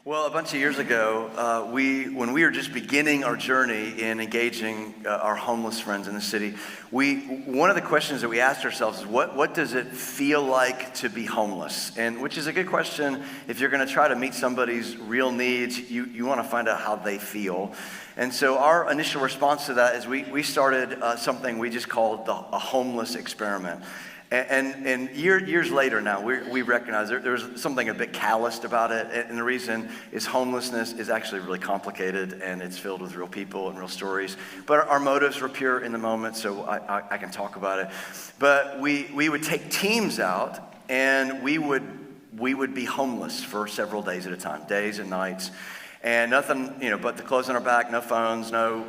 Well, a bunch of years ago, when we were just beginning our journey in engaging our homeless friends in the city, one of the questions that we asked ourselves is, what does it feel like to be homeless? And which is a good question. If you're going to try to meet somebody's real needs, you want to find out how they feel. And so our initial response to that is we started something we just called a homeless experiment. And years later now, we recognize there's something a bit calloused about it. And the reason is homelessness is actually really complicated, and it's filled with real people and real stories. But our motives were pure in the moment, so I can talk about it. But we would take teams out, and we would be homeless for several days at a time, days and nights. And nothing, but the clothes on our back, no phones, no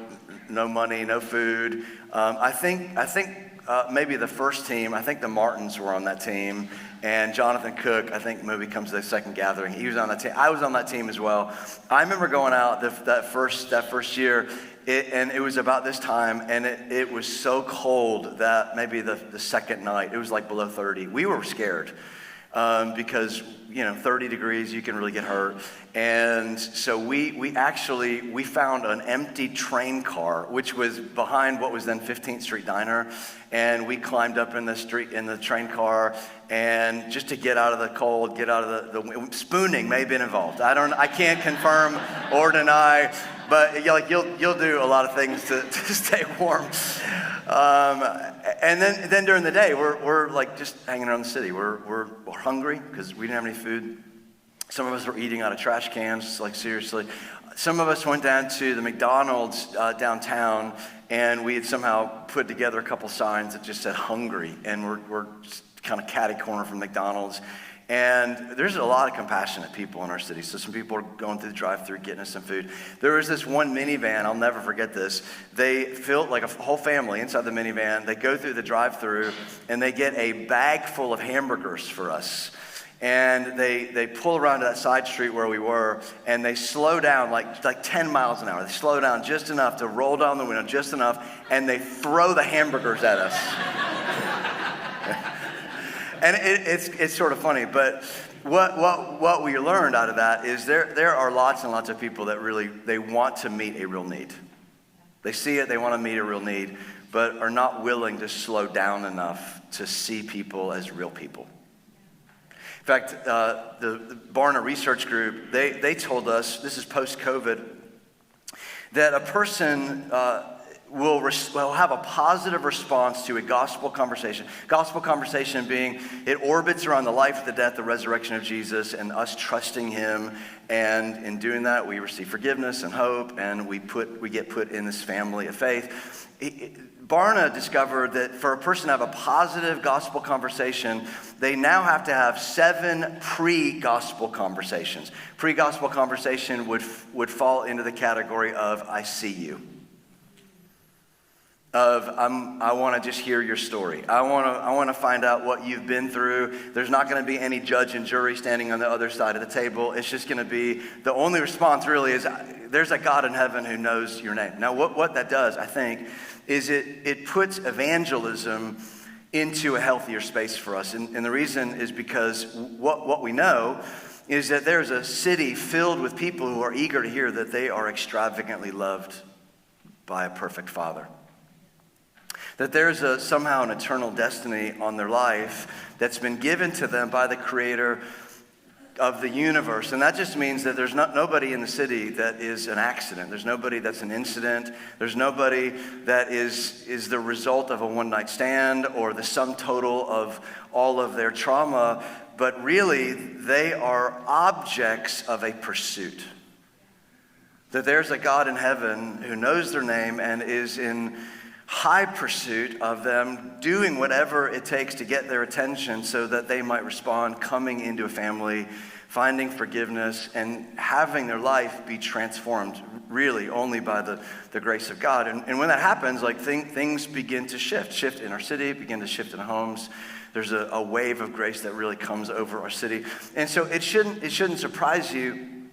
money, no food. I think maybe the first team, I think the Martins were on that team, and Jonathan Cook, I think maybe comes to the second gathering. He was on that team. I was on that team as well. I remember going out that first year, and it was about this time, and it was so cold that maybe the second night, it was like below 30. We were scared because 30 degrees, you can really get hurt. And so we found an empty train car, which was behind what was then 15th Street Diner. And we climbed up in the train car, and just to get out of the cold, get out of the spooning may have been involved. I can't confirm or deny, but you'll do a lot of things to stay warm. And then during the day, we're like just hanging around the city. We're hungry because we didn't have any food. Some of us were eating out of trash cans, like seriously. Some of us went down to the McDonald's downtown, and we had somehow put together a couple signs that just said hungry, and we're kind of catty-corner from McDonald's. And there's a lot of compassionate people in our city. So some people are going through the drive-thru, getting us some food. There was this one minivan, I'll never forget this. They filled like a whole family inside the minivan. They go through the drive-thru, and they get a bag full of hamburgers for us. And they pull around to that side street where we were, and they slow down like 10 miles an hour. They slow down just enough to roll down the window, just enough, and they throw the hamburgers at us. And it's sort of funny, but what we learned out of that is there are lots and lots of people that really, they want to meet a real need. They see it, they want to meet a real need, but are not willing to slow down enough to see people as real people. In fact, the Barna Research Group, they told us, this is post-COVID, that a person will have a positive response to a gospel conversation. Gospel conversation being, it orbits around the life, the death, the resurrection of Jesus, and us trusting him. And in doing that, we receive forgiveness and hope, and we get put in this family of faith. Barna discovered that for a person to have a positive gospel conversation, they now have to have 7 pre-gospel conversations. Pre-gospel conversation would fall into the category of, I see you. I want to just hear your story. I want to find out what you've been through. There's not going to be any judge and jury standing on the other side of the table. It's just going to be, the only response really is, there's a God in heaven who knows your name. Now, what that does, I think, is it puts evangelism into a healthier space for us. And the reason is because what we know is that there's a city filled with people who are eager to hear that they are extravagantly loved by a perfect Father. That there's somehow an eternal destiny on their life that's been given to them by the Creator of the universe. And that just means that there's nobody in the city that is an accident. There's nobody that's an incident. There's nobody that is the result of a one-night stand or the sum total of all of their trauma. But really, they are objects of a pursuit. That there's a God in heaven who knows their name and is in high pursuit of them, doing whatever it takes to get their attention so that they might respond, coming into a family, finding forgiveness, and having their life be transformed really only by the grace of God. And when that happens, things begin to shift in our city, begin to shift in homes. There's a wave of grace that really comes over our city. And so it shouldn't surprise you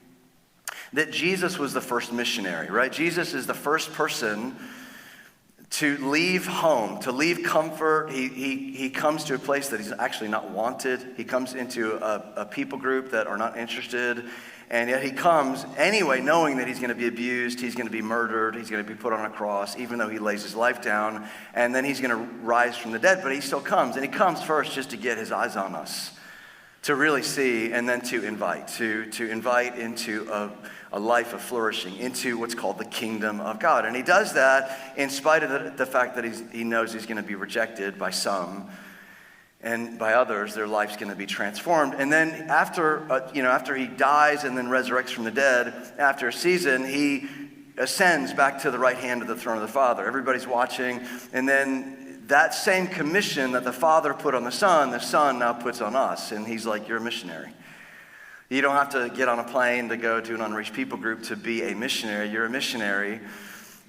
that Jesus was the first missionary, right? Jesus is the first person to leave home, to leave comfort. He comes to a place that he's actually not wanted. He comes into a people group that are not interested, And yet he comes anyway, knowing that he's going to be abused, he's going to be murdered, he's going to be put on a cross, even though he lays his life down, and then he's going to rise from the dead. But he still comes, and he comes first just to get his eyes on us, to really see, and then to invite into a life of flourishing, into what's called the kingdom of God. And he does that in spite of the fact that he knows he's going to be rejected by some, and by others, their life's going to be transformed. And then after he dies and then resurrects from the dead, after a season, he ascends back to the right hand of the throne of the Father. Everybody's watching. And then that same commission that the Father put on the Son now puts on us. And he's like, you're a missionary. You don't have to get on a plane to go to an unreached people group to be a missionary. You're a missionary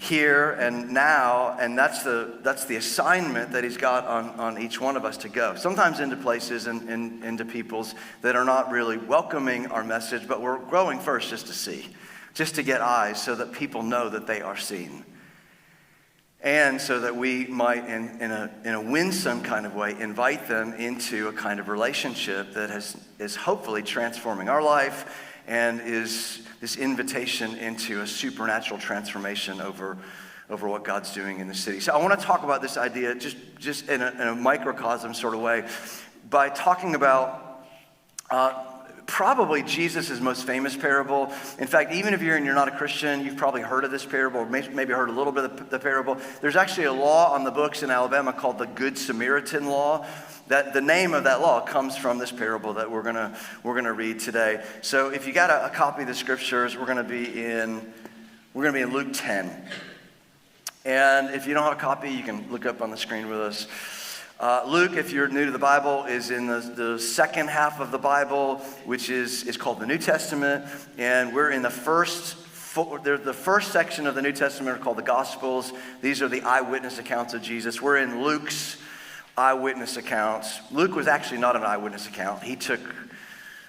here and now, and that's the assignment that he's got on each one of us to go. Sometimes into places and into peoples that are not really welcoming our message, but we're going first just to see, just to get eyes so that people know that they are seen. And so that we might, in a winsome kind of way, invite them into a kind of relationship that is hopefully transforming our life, and is this invitation into a supernatural transformation over what God's doing in the city. So I want to talk about this idea just in a microcosm sort of way by talking about probably Jesus' most famous parable. In fact, even if you're not a Christian, you've probably heard of this parable, or maybe heard a little bit of the parable. There's actually a law on the books in Alabama called the Good Samaritan Law. That the name of that law comes from this parable that we're gonna read today. So if you got a copy of the scriptures, we're gonna be in Luke 10. And if you don't have a copy, you can look up on the screen with us. Luke, if you're new to the Bible, is in the second half of the Bible, which is called the New Testament, and we're in the first section of the New Testament are called the Gospels. These are the eyewitness accounts of Jesus. We're in Luke's eyewitness accounts. Luke was actually not an eyewitness account. He took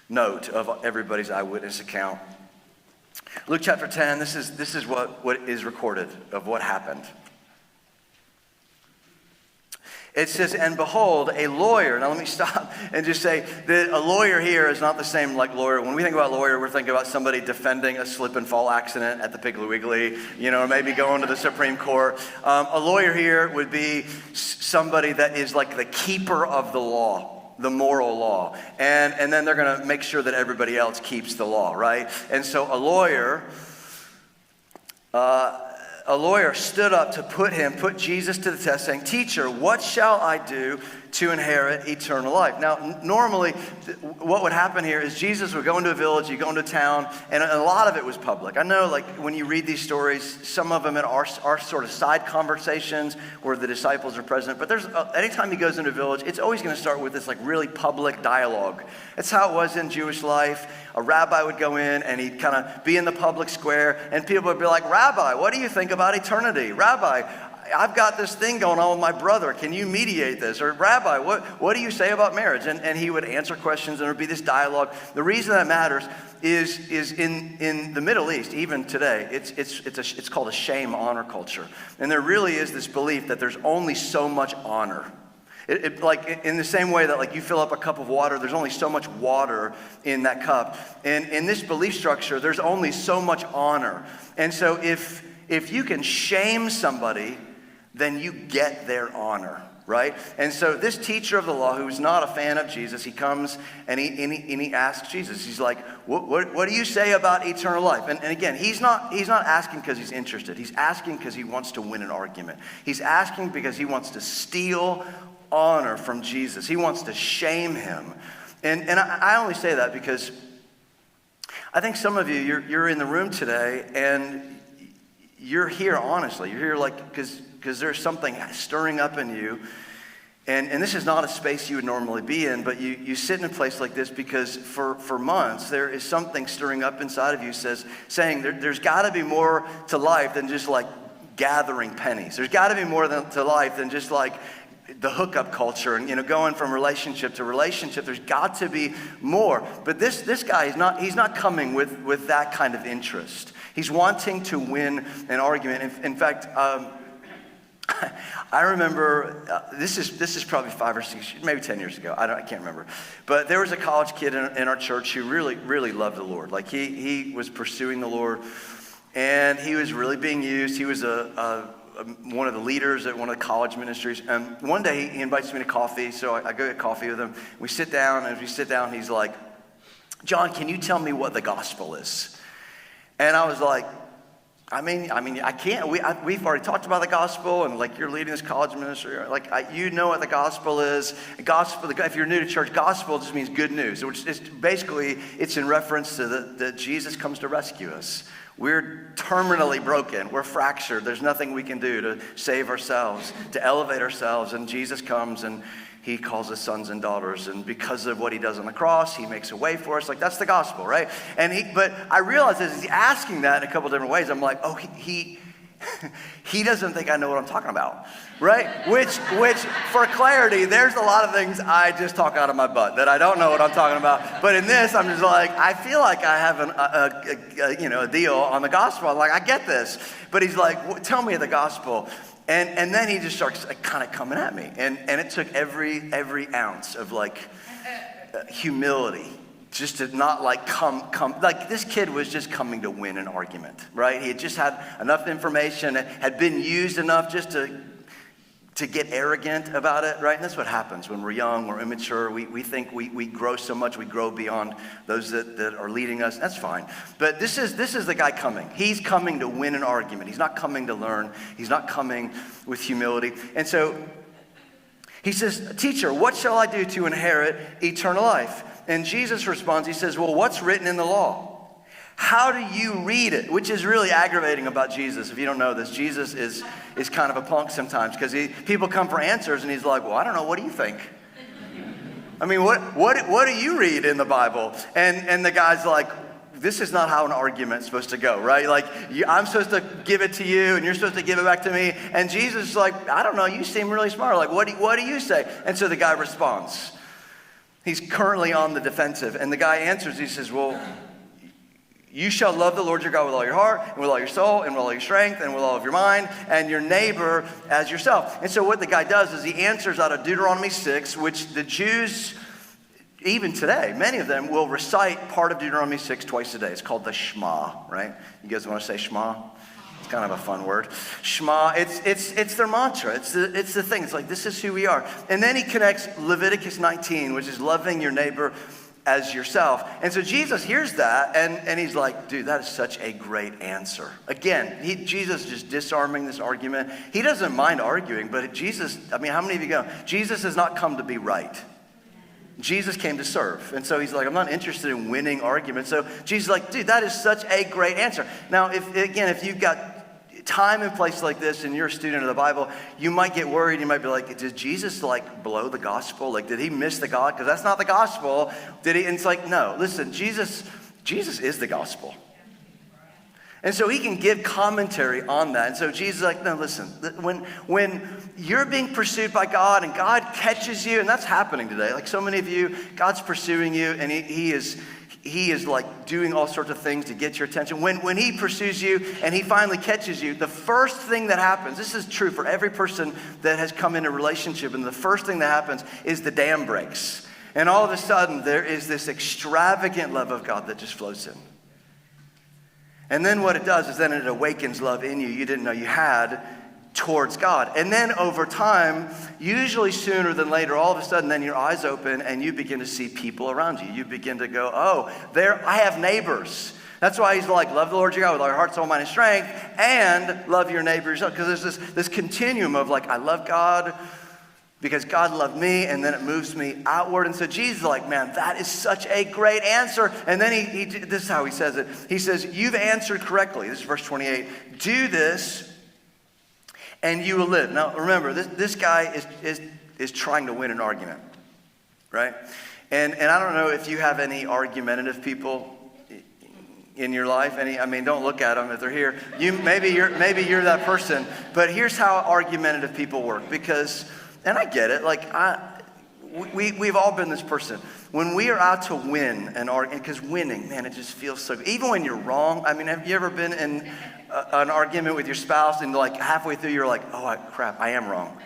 note of everybody's eyewitness account. Luke chapter 10, this is what is recorded of what happened. It says, and behold, a lawyer. Now let me stop and just say that a lawyer here is not the same like lawyer. When we think about lawyer, we're thinking about somebody defending a slip and fall accident at the Piggly Wiggly, or maybe going to the Supreme Court. A lawyer here would be somebody that is like the keeper of the law, the moral law. And then they're going to make sure that everybody else keeps the law, right? And so a lawyer stood up to put Jesus to the test, saying, "Teacher, what shall I do to inherit eternal life?" Now, normally, what would happen here is Jesus would go into a village, he'd go into a town, and a lot of it was public. I know, like, when you read these stories, some of them are sort of side conversations where the disciples are present, but anytime he goes into a village, it's always going to start with this, like, really public dialogue. That's how it was in Jewish life. A rabbi would go in, and he'd kind of be in the public square, and people would be like, "Rabbi, what do you think about eternity? Rabbi, I've got this thing going on with my brother. Can you mediate this?" Or, "Rabbi, what do you say about marriage?" And he would answer questions, and there would be this dialogue. The reason that matters is in the Middle East, even today, it's called a shame-honor culture. And there really is this belief that there's only so much honor. Like in the same way that, like, you fill up a cup of water, there's only so much water in that cup. And in this belief structure, there's only so much honor. And so if you can shame somebody, then you get their honor, right? And so this teacher of the law, who's not a fan of Jesus, he comes and he asks Jesus. He's like, what do you say about eternal life? And again, he's not asking because he's interested. He's asking because he wants to win an argument. He's asking because he wants to steal honor from Jesus. He wants to shame him. And I only say that because I think some of you're in the room today and you're here honestly. You're here like because there's something stirring up in you. And this is not a space you would normally be in, but you sit in a place like this because for months there is something stirring up inside of you saying there's got to be more to life than just like gathering pennies. There's got to be more to life than just like the hookup culture and going from relationship to relationship. There's got to be more. But this guy he's not coming with that kind of interest. He's wanting to win an argument. In fact, I remember, this is probably 5 or 6, maybe 10 years ago. I can't remember. But there was a college kid in our church who really, really loved the Lord. Like he was pursuing the Lord, and he was really being used. He was one of the leaders at one of the college ministries. And one day he invites me to coffee, so I go get coffee with him. We sit down, and as we sit down, he's like, John, can you tell me what the gospel is? And I was like, I mean, I can't. We've already talked about the gospel, and like you're leading this college ministry. Like you know what the gospel is. Gospel. If you're new to church, gospel just means good news. Which is basically it's in reference to that Jesus comes to rescue us. We're terminally broken. We're fractured. There's nothing we can do to save ourselves, to elevate ourselves, and Jesus comes and he calls us sons and daughters, and because of what he does on the cross, he makes a way for us. Like, that's the gospel, right? But I realized as he's asking that in a couple different ways, I'm like, oh, he doesn't think I know what I'm talking about, right? Which, for clarity, there's a lot of things I just talk out of my butt that I don't know what I'm talking about. But in this, I'm just like, I feel like I have a deal on the gospel. I'm like, I get this. But he's like, tell me the gospel. And then he just starts kind of coming at me. And it took every ounce of like humility just to not like come. Like this kid was just coming to win an argument, right? He had just had enough information, had been used enough just to get arrogant about it, right? And that's what happens when we're young, we're immature. We think we grow so much, we grow beyond those that are leading us. That's fine. But this is the guy coming. He's coming to win an argument. He's not coming to learn. He's not coming with humility. And so he says, teacher, what shall I do to inherit eternal life? And Jesus responds, he says, well, what's written in the law? How do you read it? Which is really aggravating about Jesus. If you don't know this, Jesus is kind of a punk sometimes because people come for answers and he's like, well, I don't know. What do you think? I mean, what do you read in the Bible? And the guy's like, this is not how an argument's supposed to go, right? Like, I'm supposed to give it to you and you're supposed to give it back to me. And Jesus is like, I don't know. You seem really smart. Like, what do you say? And so the guy responds. He's currently on the defensive. And the guy answers. He says, well, you shall love the Lord your God with all your heart, and with all your soul, and with all your strength, and with all of your mind, and your neighbor as yourself. And so what the guy does is he answers out of Deuteronomy 6, which the Jews, even today, many of them will recite part of Deuteronomy 6 twice a day. It's called the Shema, right? You guys want to say Shema? It's kind of a fun word. Shema, it's their mantra. It's the thing. It's like, this is who we are. And then he connects Leviticus 19, which is loving your neighbor as yourself. And so Jesus hears that and he's like, dude, that is such a great answer. Again, Jesus just disarming this argument. He doesn't mind arguing, but Jesus, I mean, how many of you go, Jesus has not come to be right. Jesus came to serve. And so he's like, I'm not interested in winning arguments. So Jesus is like, dude, that is such a great answer. Now, if you've got time and place like this and you're a student of the Bible, you might get worried. You might be like, did Jesus like blow the gospel? Like, did he miss the God? Because that's not the gospel. Did he? And it's like, no, listen, Jesus is the gospel. And so he can give commentary on that. And so Jesus is like, no, listen, when you're being pursued by God and God catches you, and that's happening today. Like so many of you, God's pursuing you and he is like doing all sorts of things to get your attention. When he pursues you and he finally catches you, the first thing that happens, this is true for every person that has come into a relationship, and the first thing that happens is the dam breaks. And all of a sudden, there is this extravagant love of God that just flows in. And then what it does is then it awakens love in you didn't know you had towards God. And then over time, usually sooner than later, all of a sudden then your eyes open and you begin to see people around you. You begin to go, oh, I have neighbors. That's why he's like, love the Lord your God with all your heart, soul, mind, and strength, and love your neighbor yourself. Because there's this continuum of like, I love God because God loved me, and then it moves me outward. And so Jesus is like, man, that is such a great answer. And then he this is how he says it. He says, you've answered correctly. This is verse 28. Do this, and you will live. Now, remember, this guy is trying to win an argument, right? And I don't know if you have any argumentative people in your life. Don't look at them if they're here. Maybe you're that person. But here's how argumentative people work. Because, and I get it, like we've all been this person. When we are out to win an argument, because winning, man, it just feels so good. Even when you're wrong. I mean, have you ever been in an argument with your spouse and like halfway through you're like, oh crap, I am wrong.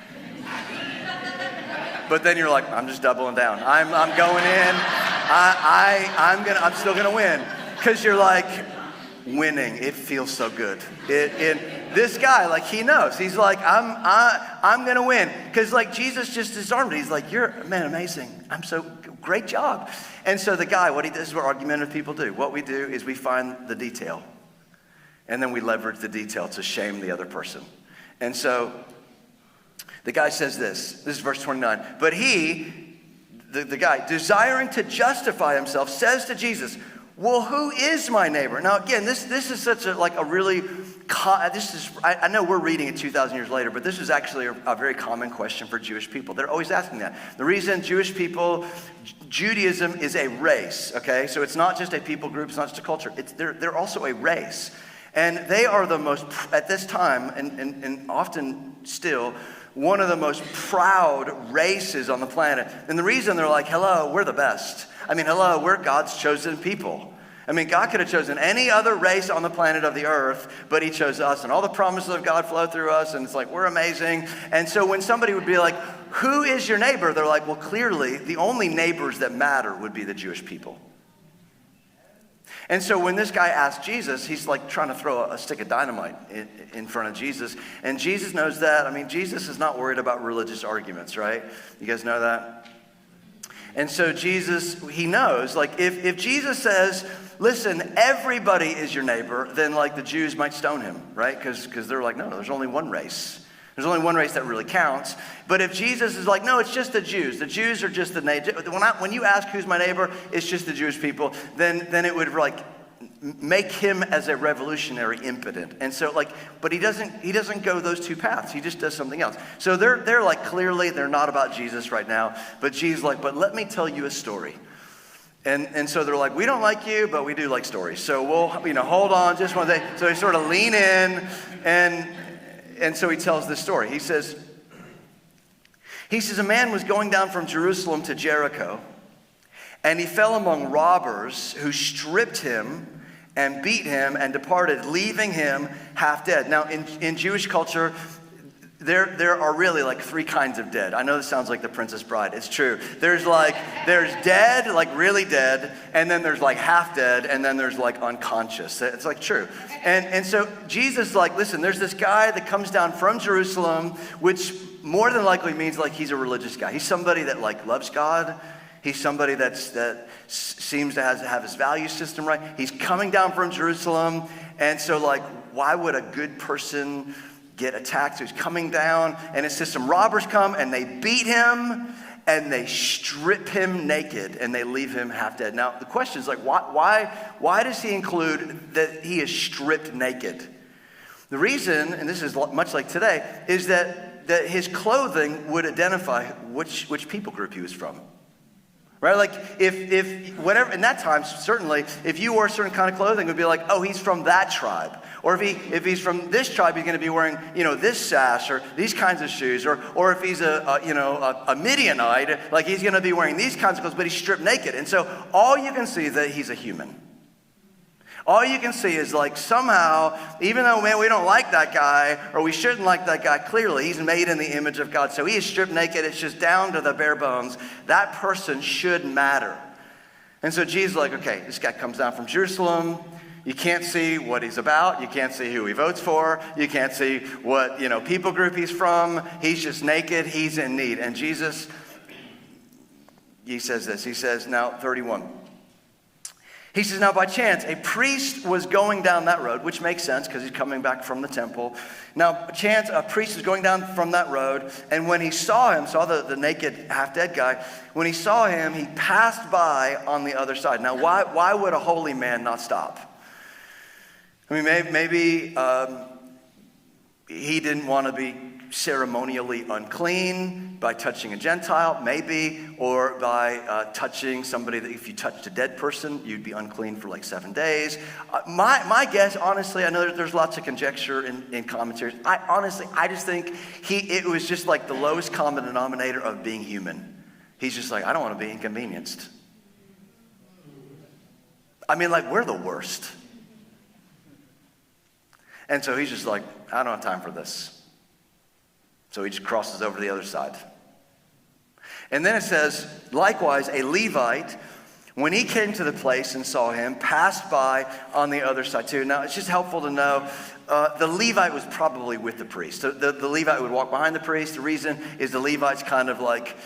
But then you're like, I'm just doubling down. I'm going in. I'm still gonna win, because you're like, winning. It feels so good. This guy, like, he knows. He's like, I'm gonna win, because like Jesus just disarmed it. He's like, you're, man, amazing. Great job. And so the guy, this is what argumentative people do. What we do is we find the detail, and then we leverage the detail to shame the other person. And so the guy says this is verse 29. But he, the guy, desiring to justify himself, says to Jesus, well, who is my neighbor? Now, again, this is such a really, I know we're reading it 2,000 years later, but this is actually a very common question for Jewish people. They're always asking that. The reason Jewish people, Judaism is a race, okay? So it's not just a people group, it's not just a culture. They're also a race. And they are the most, at this time, and often still, one of the most proud races on the planet. And the reason they're like, hello, we're the best. I mean, hello, we're God's chosen people. I mean, God could have chosen any other race on the planet of the earth, but he chose us, and all the promises of God flow through us, and it's like, we're amazing. And so when somebody would be like, who is your neighbor? They're like, well, clearly, the only neighbors that matter would be the Jewish people. And so when this guy asked Jesus, he's like trying to throw a stick of dynamite in front of Jesus. And Jesus knows that. I mean, Jesus is not worried about religious arguments, right? You guys know that? And so Jesus, he knows, like, if Jesus says, listen, everybody is your neighbor, then like the Jews might stone him, right? Because they're like, no, there's only one race. There's only one race that really counts. But if Jesus is like, no, it's just the Jews. The Jews are just the neighbor. When you ask who's my neighbor, it's just the Jewish people. Then it would like make him as a revolutionary impotent. And so like, but he doesn't go those two paths. He just does something else. So they're like, clearly they're not about Jesus right now. But Jesus like, but let me tell you a story. And so they're like, we don't like you, but we do like stories. So we'll, hold on just one day. So they sort of lean in and so he tells this story. He says, a man was going down from Jerusalem to Jericho, and he fell among robbers who stripped him and beat him and departed, leaving him half dead. Now, in Jewish culture, there are really like three kinds of dead. I know this sounds like The Princess Bride. It's true. There's dead, like really dead, and then there's like half dead, and then there's like unconscious. It's like true. And so Jesus like, listen, there's this guy that comes down from Jerusalem, which more than likely means like he's a religious guy. He's somebody that like loves God. He's somebody that seems to have his value system right. He's coming down from Jerusalem, and so like, why would a good person get attacked? So he's coming down, and it says some robbers come and they beat him and they strip him naked and they leave him half dead. Now the question is like, why does he include that he is stripped naked? The reason, and this is much like today, is that his clothing would identify which people group he was from. Right? Like if whatever, in that time, certainly, if you wore a certain kind of clothing, it would be like, oh, he's from that tribe. Or if he's from this tribe, he's going to be wearing, this sash or these kinds of shoes. Or if he's a Midianite, like he's going to be wearing these kinds of clothes, but he's stripped naked. And so all you can see is that he's a human. All you can see is like somehow, even though, man, we don't like that guy, or we shouldn't like that guy, clearly he's made in the image of God. So he is stripped naked. It's just down to the bare bones. That person should matter. And so Jesus is like, okay, this guy comes down from Jerusalem. You can't see what he's about. You can't see who he votes for. You can't see what, people group he's from. He's just naked. He's in need. And Jesus, he says this. He says, now 31. He says, now by chance, a priest was going down that road, which makes sense because he's coming back from the temple. Now, chance, a priest is going down from that road, and when he saw the naked, half-dead guy, when he saw him, he passed by on the other side. Now, why would a holy man not stop? I mean, maybe he didn't want to be ceremonially unclean by touching a Gentile, maybe, or by touching somebody that if you touched a dead person, you'd be unclean for like 7 days. My guess, honestly, I know there's lots of conjecture in commentaries. I just think it was just like the lowest common denominator of being human. He's just like, I don't want to be inconvenienced. I mean, like, we're the worst. And so he's just like, I don't have time for this. So he just crosses over to the other side. And then it says, likewise, a Levite, when he came to the place and saw him, passed by on the other side too. Now, it's just helpful to know the Levite was probably with the priest. So the Levite would walk behind the priest. The reason is the Levite's kind of like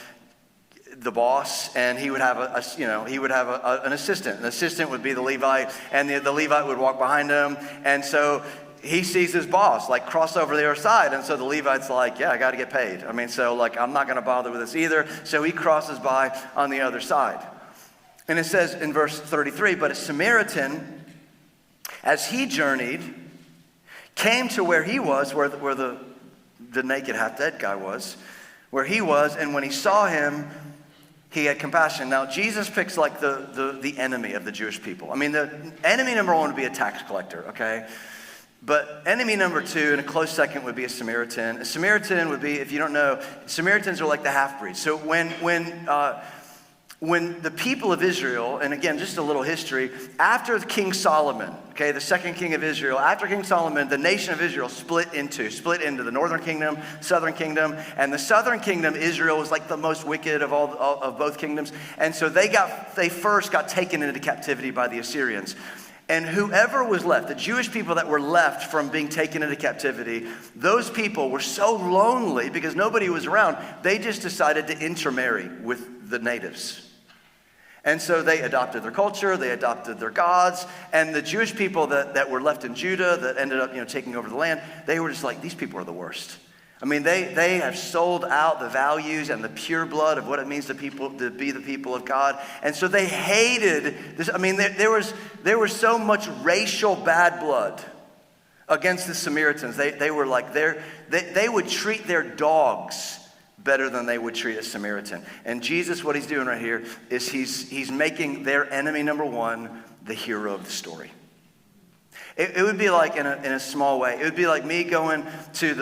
the boss, and he would have an assistant. An assistant would be the Levite, and the Levite would walk behind him. And so he sees his boss like cross over the other side, and so the Levite's like, yeah, I got to get paid. I mean, so like I'm not going to bother with this either. So he crosses by on the other side. And it says in verse 33, but a Samaritan, as he journeyed, came to where he was, where the naked half-dead guy was, where he was, and when he saw him, he had compassion. Now, Jesus picks like the enemy of the Jewish people. I mean, the enemy number one would be a tax collector, okay? But enemy number two, in a close second, would be a Samaritan. A Samaritan would be, if you don't know, Samaritans are like the half-breeds. So when the people of Israel, and again, just a little history, after King Solomon, okay, the second king of Israel, after King Solomon, the nation of Israel split into the northern kingdom, southern kingdom, and the southern kingdom, Israel, was like the most wicked of of both kingdoms, and so they first got taken into captivity by the Assyrians. And whoever was left, the Jewish people that were left from being taken into captivity, those people were so lonely because nobody was around, they just decided to intermarry with the natives. And so they adopted their culture, they adopted their gods, and the Jewish people that were left in Judah that ended up taking over the land, they were just like, these people are the worst. I mean, they have sold out the values and the pure blood of what it means to be the people of God. And so they hated this. I mean, there was so much racial bad blood against the Samaritans. They were like, they would treat their dogs better than they would treat a Samaritan. And Jesus, what he's doing right here is he's making their enemy number one the hero of the story. It would be like, in a small way, it would be like me going to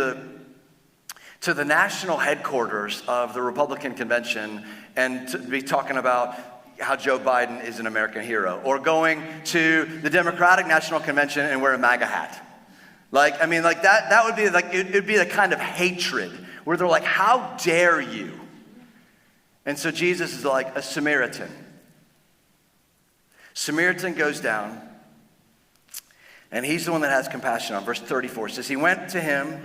the national headquarters of the Republican convention and to be talking about how Joe Biden is an American hero, or going to the Democratic National Convention and wear a MAGA hat. Like, I mean, like that would be like, it'd be the kind of hatred where they're like, how dare you? And so Jesus is like a Samaritan. Samaritan goes down, and he's the one that has compassion on. Verse 34 says, he went to him,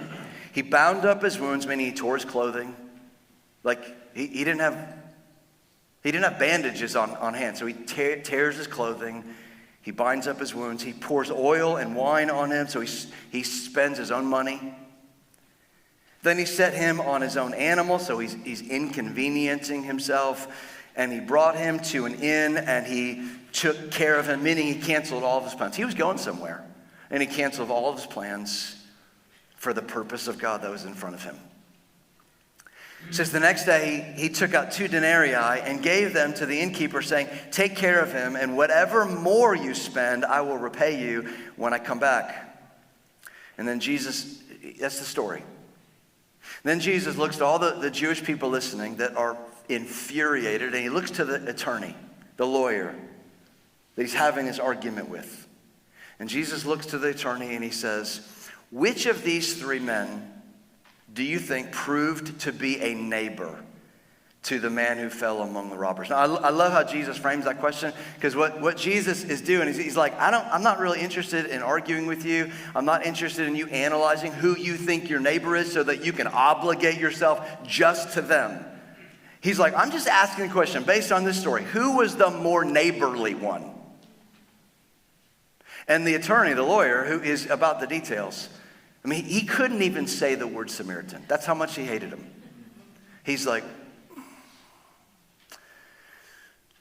he bound up his wounds, meaning he tore his clothing. Like, he didn't have bandages on hand, so he tears his clothing, he binds up his wounds, he pours oil and wine on him, so he spends his own money. Then he set him on his own animal, so he's inconveniencing himself, and he brought him to an inn, and he took care of him, meaning he canceled all of his plans. He was going somewhere, and he canceled all of his plans for the purpose of God that was in front of him. It says the next day he took out 2 denarii and gave them to the innkeeper, saying, take care of him, and whatever more you spend, I will repay you when I come back. And then Jesus, that's the story. Then Jesus looks to all the Jewish people listening that are infuriated, and he looks to the attorney, the lawyer, that he's having this argument with. And Jesus looks to the attorney and he says, which of these 3 men do you think proved to be a neighbor to the man who fell among the robbers? Now, I love how Jesus frames that question, because what Jesus is doing is he's like, I'm not really interested in arguing with you. I'm not interested in you analyzing who you think your neighbor is so that you can obligate yourself just to them. He's like, I'm just asking the question based on this story. Who was the more neighborly one? And the attorney, the lawyer, who is about the details, I mean, he couldn't even say the word Samaritan. That's how much he hated him. He's like,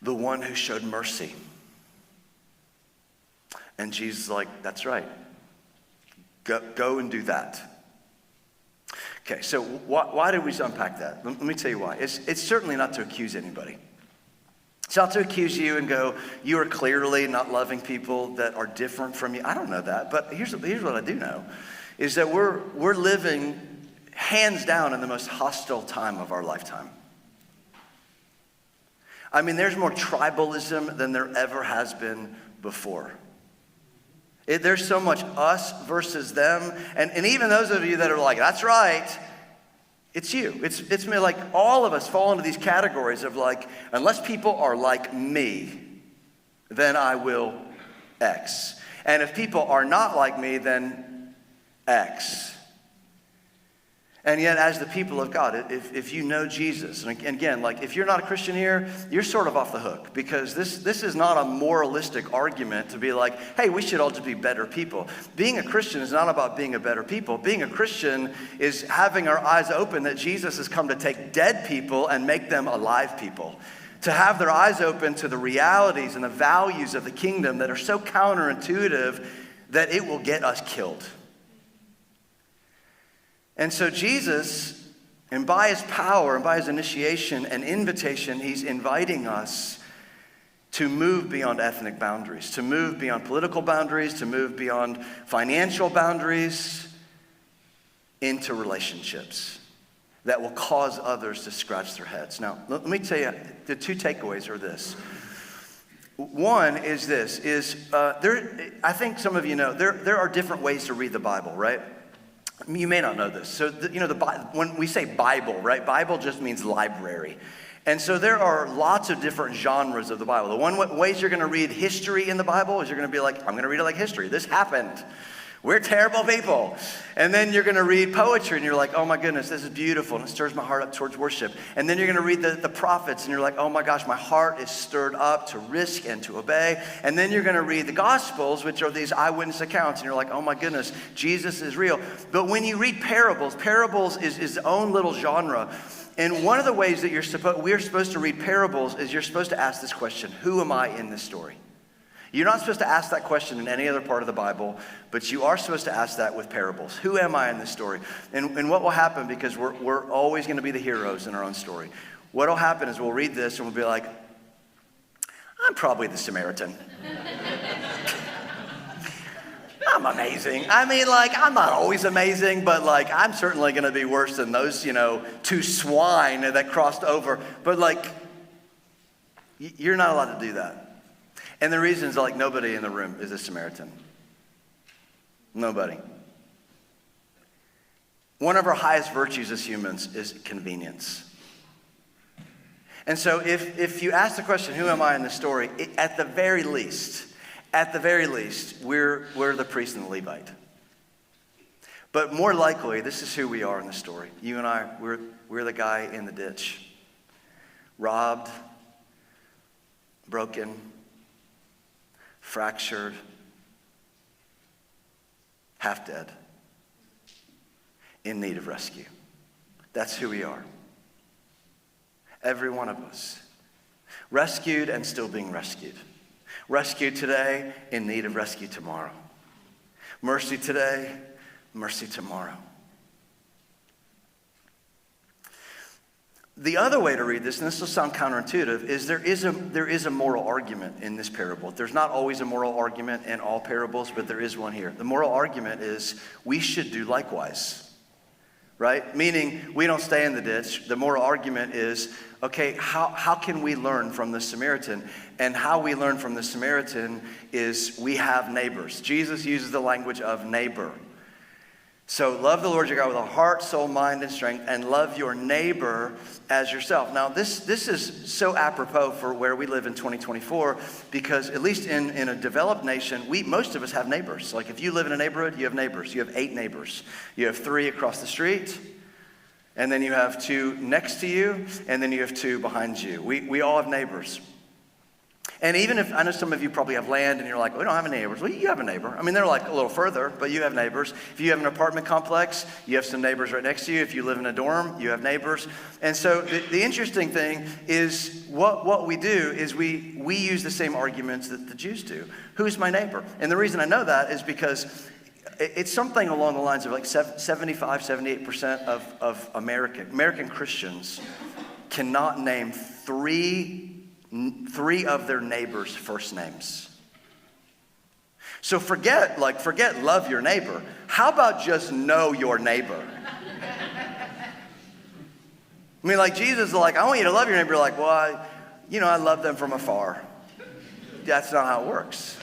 the one who showed mercy. And Jesus is like, that's right. Go and do that. Okay, so why did we unpack that? Let me tell you why. It's certainly not to accuse anybody. It's not to accuse you and go, you are clearly not loving people that are different from you. I don't know that, but here's what I do know, is that we're living hands down in the most hostile time of our lifetime. I mean, there's more tribalism than there ever has been before. There's so much us versus them. And even those of you that are like, that's right, it's you. It's me. Like, all of us fall into these categories of like, unless people are like me, then I will X. And if people are not like me, then X. And yet, as the people of God, if you know Jesus, and again, like if you're not a Christian here, you're sort of off the hook, because this is not a moralistic argument to be like, hey, we should all just be better people. Being a Christian is not about being a better people. Being a Christian is having our eyes open that Jesus has come to take dead people and make them alive people. To have their eyes open to the realities and the values of the kingdom that are so counterintuitive that it will get us killed. And so Jesus, and by his power and by his initiation and invitation, he's inviting us to move beyond ethnic boundaries, to move beyond political boundaries, to move beyond financial boundaries into relationships that will cause others to scratch their heads. Now, let me tell you, the two takeaways are this. One is this, I think some of you know, there are different ways to read the Bible, right? You may not know this. So, when we say Bible, right? Bible just means library. And so there are lots of different genres of the Bible. The one ways you're going to read history in the Bible is you're going to be like, I'm going to read it like history. This happened. We're terrible people. And then you're going to read poetry and you're like, oh my goodness, this is beautiful. And it stirs my heart up towards worship. And then you're going to read the prophets and you're like, oh my gosh, my heart is stirred up to risk and to obey. And then you're going to read the Gospels, which are these eyewitness accounts. And you're like, oh my goodness, Jesus is real. But when you read parables is its own little genre. And one of the ways that we're supposed to read parables is you're supposed to ask this question: who am I in this story? You're not supposed to ask that question in any other part of the Bible, but you are supposed to ask that with parables. Who am I in this story? And what will happen, because we're always going to be the heroes in our own story. What will happen is we'll read this and we'll be like, I'm probably the Samaritan. I'm amazing. I mean, like, I'm not always amazing, but like, I'm certainly going to be worse than those, two swine that crossed over. But like, you're not allowed to do that. And the reason is, like, nobody in the room is a Samaritan. Nobody. One of our highest virtues as humans is convenience. And so if you ask the question, who am I in this story? At the very least, we're the priest and the Levite. But more likely, this is who we are in the story. You and I, we're the guy in the ditch. Robbed, broken, fractured, half dead, in need of rescue. That's who we are. Every one of us. Rescued and still being rescued. Rescued today, in need of rescue tomorrow. Mercy today, mercy tomorrow. The other way to read this, and this will sound counterintuitive, is there is a moral argument in this parable. There's not always a moral argument in all parables, but there is one here. The moral argument is we should do likewise, right? Meaning we don't stay in the ditch. The moral argument is, okay, how can we learn from the Samaritan? And how we learn from the Samaritan is we have neighbors. Jesus uses the language of neighbor. So love the Lord your God with a heart, soul, mind, and strength, and love your neighbor as yourself. Now, this is so apropos for where we live in 2024, because at least in a developed nation, most of us have neighbors. Like if you live in a neighborhood, you have neighbors. You have 8 neighbors. You have 3 across the street, and then you have 2 next to you, and then you have 2 behind you. We all have neighbors. And even if, I know some of you probably have land and you're like, we don't have any neighbors. Well, you have a neighbor. I mean, they're like a little further, but you have neighbors. If you have an apartment complex, you have some neighbors right next to you. If you live in a dorm, you have neighbors. And so the interesting thing is what we do is we use the same arguments that the Jews do. Who's my neighbor? And the reason I know that is because it's something along the lines of like 75, 78% of American Christians cannot name three of their neighbors' first names. So forget love your neighbor. How about just know your neighbor? I mean, like Jesus is like, I want you to love your neighbor. You're like, well, I love them from afar. That's not how it works.